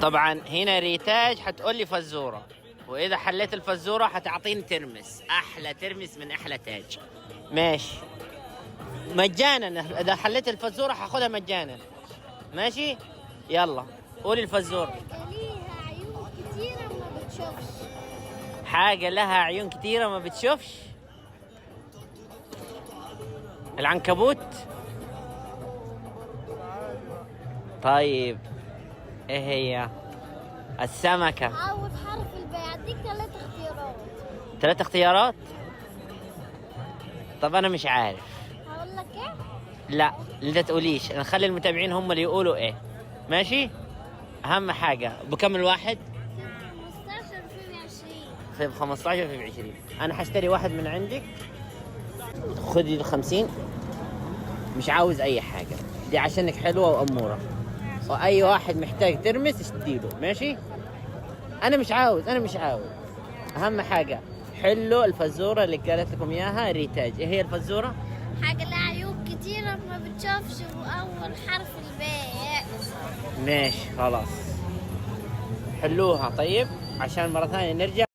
طبعا هنا ريتاج حتقول لي فزورة، وإذا حليت الفزورة حتعطيني ترمس، أحلى ترمس من أحلى تاج. ماشي مجانا، إذا حليت الفزورة حاخدها مجانا. ماشي يلا قولي الفزورة. ليها عيون كتيرة ما بتشوفش. حاجة لها عيون كتيرة ما بتشوفش. العنكبوت. طيب ايه هي؟ السمكة. أول حرف الباء. أديك 3 اختيارات. 3 اختيارات؟ طب انا مش عارف. هقول لك إيه؟ لا لا تقوليش، نخلي المتابعين هم اللي يقولوا ايه. ماشي. اهم حاجة بكم الواحد؟ 15 في 20. في 15 في 20. انا حاشتري واحد من عندك، خدي ال50. مش عاوز اي حاجة، دي عشانك حلوة وامورة، واي واحد محتاج ترمس اشتريله. ماشي. انا مش عاوز. اهم حاجة حلوا الفزورة اللي قالت لكم اياها ريتاج. ايه هي الفزورة؟ حاجة لها عيون كتيرة ما بتشوفش وأول حرف الباء. ماشي خلاص حلوها. طيب عشان مرة ثانية نرجع.